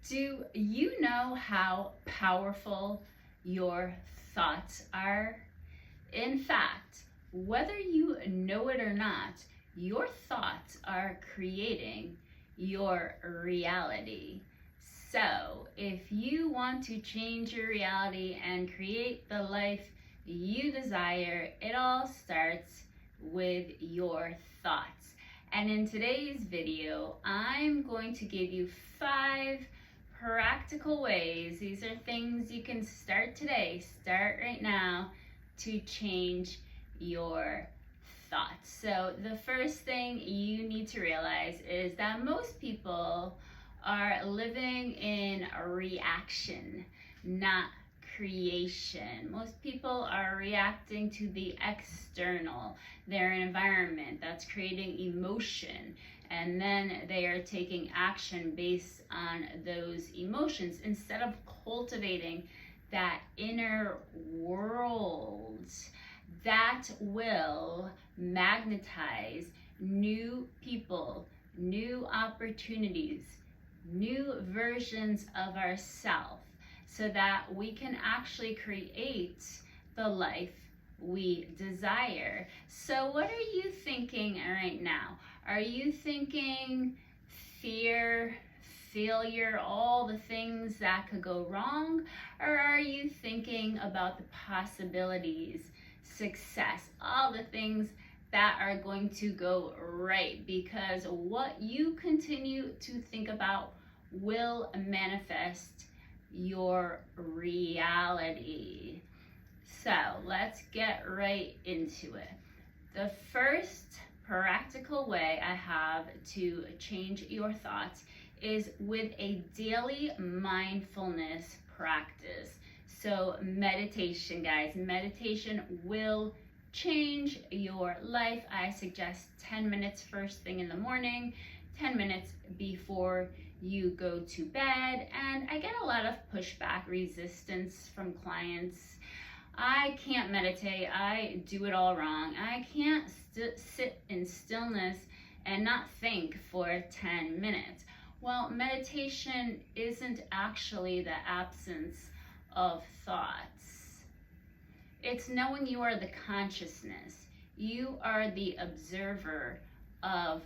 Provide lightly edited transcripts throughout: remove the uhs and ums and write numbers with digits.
Do you know how powerful your thoughts are? In fact, whether you know it or not, your thoughts are creating your reality. So, if you want to change your reality and create the life you desire, it all starts with your thoughts. And in today's video, I'm going to give you 5 practical ways. These are things you can start today, start right now, to change your thoughts. So, the first thing you need to realize is that most people are living in a reaction, not creation. Most people are reacting to the external, their environment that's creating emotion, and then they are taking action based on those emotions instead of cultivating that inner world that will magnetize new people, new opportunities, new versions of ourselves, so that we can actually create the life we desire. So, what are you thinking right now? Are you thinking fear, failure, all the things that could go wrong? Or are you thinking about the possibilities, success, all the things that are going to go right? Because what you continue to think about will manifest your reality. So let's get right into it. The first practical way I have to change your thoughts is with a daily mindfulness practice. So, meditation, guys, meditation will change your life. I suggest 10 minutes first thing in the morning, 10 minutes before you go to bed. And I get a lot of pushback, resistance from clients. I can't meditate. I do it all wrong. I can't sit in stillness and not think for 10 minutes. Well, meditation isn't actually the absence of thoughts. It's knowing you are the consciousness. You are the observer of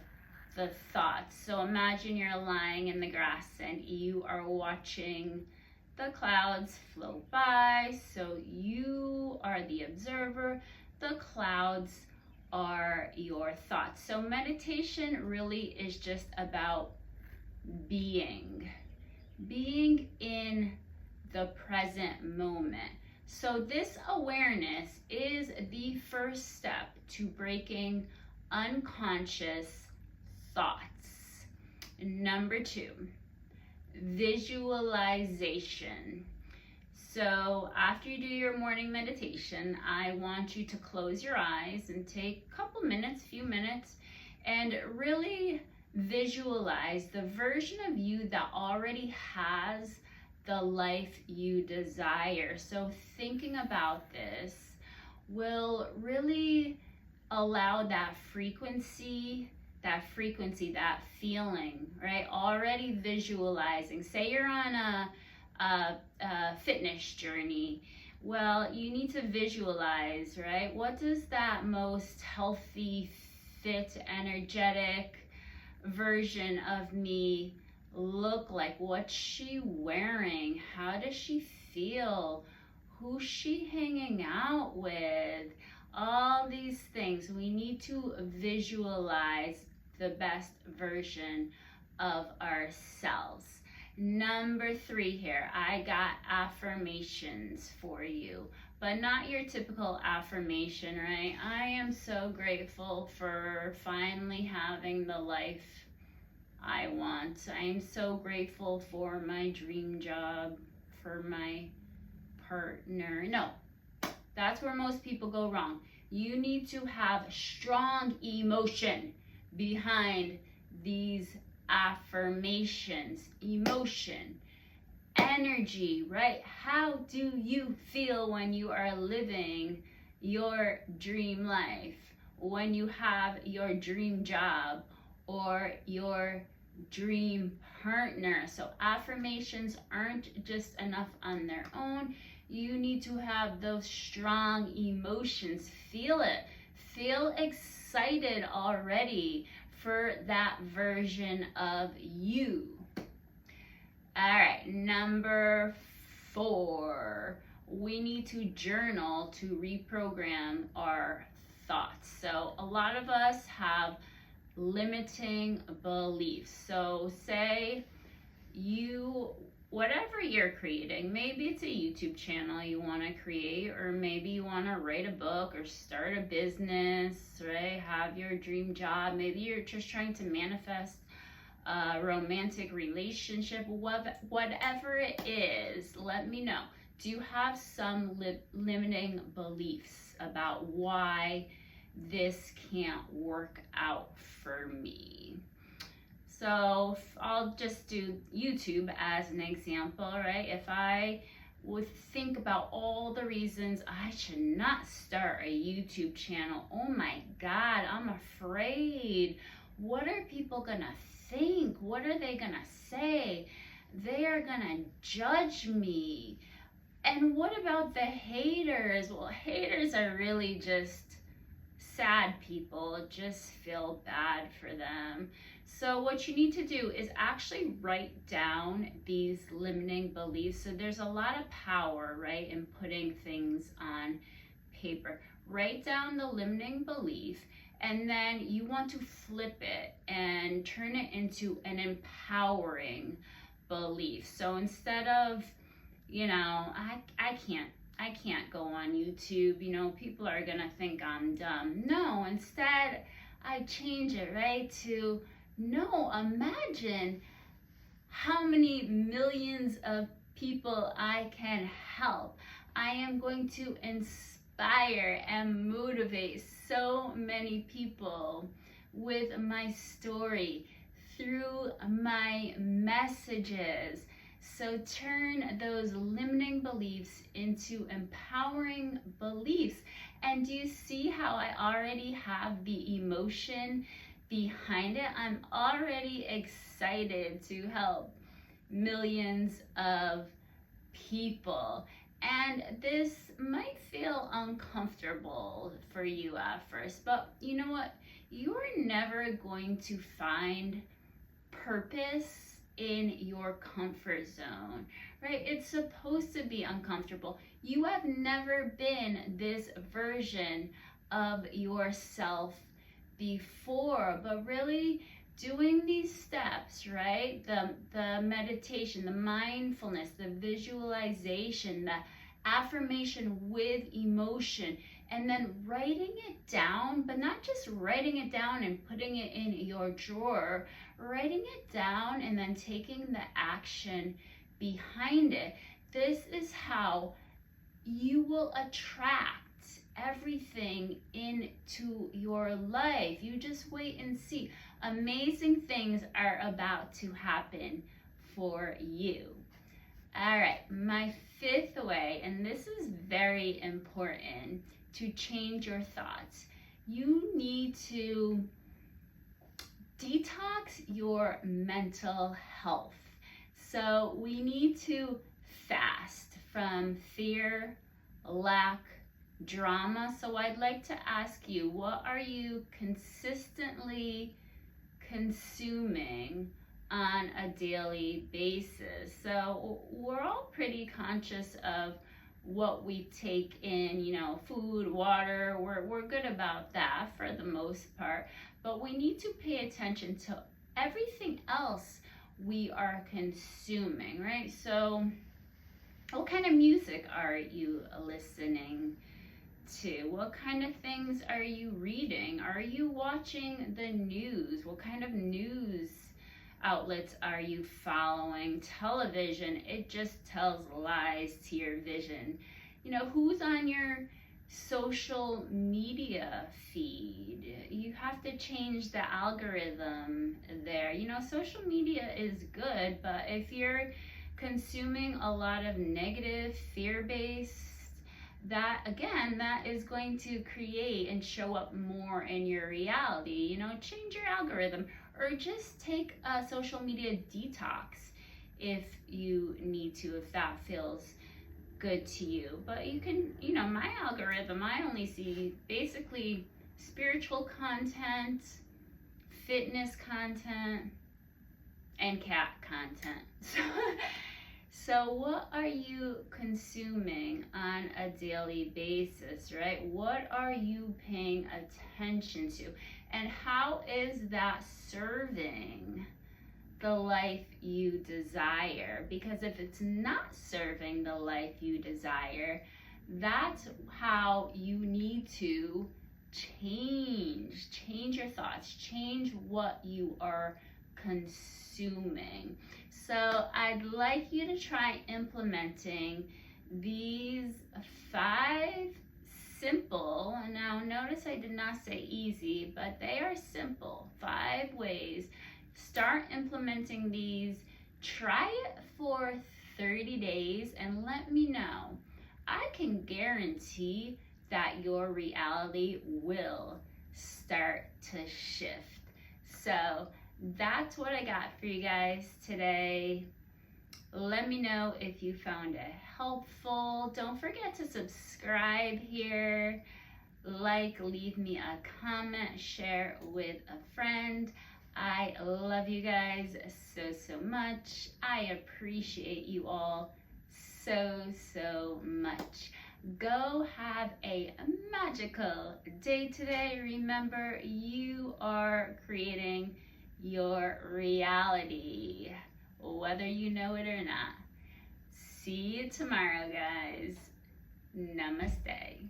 the thoughts. So imagine you're lying in the grass and you are watching the clouds float by. So you are the observer. The clouds are your thoughts. So meditation really is just about being in the present moment. So this awareness is the first step to breaking unconscious thoughts. Number 2, visualization. So after you do your morning meditation, I want you to close your eyes and take a couple minutes, few minutes, and really visualize the version of you that already has the life you desire. So thinking about this will really allow that frequency, that feeling, right? Already visualizing. Say you're on a fitness journey. Well, you need to visualize, right? What does that most healthy, fit, energetic version of me look like? What's she wearing? How does she feel? Who's she hanging out with? All these things. We need to visualize the best version of ourselves. Number 3 here, I got affirmations for you, but not your typical affirmation, right? I am so grateful for finally having the life I want. I am so grateful for my dream job, for my partner. No, that's where most people go wrong. You need to have strong emotion behind these affirmations. Emotion, energy, right? How do you feel when you are living your dream life? When you have your dream job or your dream partner. So affirmations aren't just enough on their own. You need to have those strong emotions. Feel it. Feel excited already for that version of you. All right, number 4, we need to journal to reprogram our thoughts. So a lot of us have limiting beliefs. So say whatever you're creating, maybe it's a YouTube channel you want to create, or maybe you want to write a book or start a business, right? Have your dream job. Maybe you're just trying to manifest a romantic relationship. Whatever it is, let me know. Do you have some limiting beliefs about why this can't work out for me? So I'll just do YouTube as an example, right? If I would think about all the reasons I should not start a YouTube channel. Oh my God, I'm afraid. What are people gonna think? What are they gonna say? They are gonna judge me. And what about the haters? Well, haters are really just sad people. Just feel bad for them. So what you need to do is actually write down these limiting beliefs. So there's a lot of power, right, in putting things on paper. Write down the limiting belief, and then you want to flip it and turn it into an empowering belief. So instead of, I can't go on YouTube, people are gonna think I'm dumb. No, instead I change it, right, to, no, imagine how many millions of people I can help. I am going to inspire and motivate so many people with my story, through my messages. So turn those limiting beliefs into empowering beliefs. And do you see how I already have the emotion behind it? I'm already excited to help millions of people. And this might feel uncomfortable for you at first, but you know what? You're never going to find purpose in your comfort zone, right? It's supposed to be uncomfortable. You have never been this version of yourself before, but really doing these steps, right? The meditation, the mindfulness, the visualization, the affirmation with emotion, and then writing it down, but not just writing it down and putting it in your drawer, writing it down and then taking the action behind it. This is how you will attract everything into your life. You just wait and see. Amazing things are about to happen for you. All right, my 5th way, and this is very important to change your thoughts. You need to detox your mental health. So we need to fast from fear, lack, drama. So I'd like to ask you, what are you consistently consuming on a daily basis? So we're all pretty conscious of what we take in, food, water. We're good about that for the most part, but we need to pay attention to everything else we are consuming, right? So what kind of music are you listening to? What kind of things are you reading? Are you watching the news? What kind of news outlets are you following? Television, it just tells lies to your vision. Who's on your social media feed? You have to change the algorithm there. Social media is good, but if you're consuming a lot of negative, fear-based, that is going to create and show up more in your reality. Change your algorithm, or just take a social media detox if you need to, if that feels good to you. But you can, my algorithm, I only see basically spiritual content, fitness content, and cat content. So what are you consuming on a daily basis, right? What are you paying attention to? And how is that serving the life you desire? Because if it's not serving the life you desire, that's how you need to change your thoughts, change what you are consuming. So I'd like you to try implementing these 5 simple, and now notice I did not say easy, but they are simple, 5 ways. Start implementing these. Try it for 30 days and let me know. I can guarantee that your reality will start to shift. So that's what I got for you guys today. Let me know if you found it helpful. Don't forget to subscribe here, leave me a comment, share with a friend. I love you guys so much. I appreciate you all so much. Go have a magical day today. Remember, you are creating your reality, whether you know it or not. See you tomorrow, guys. Namaste.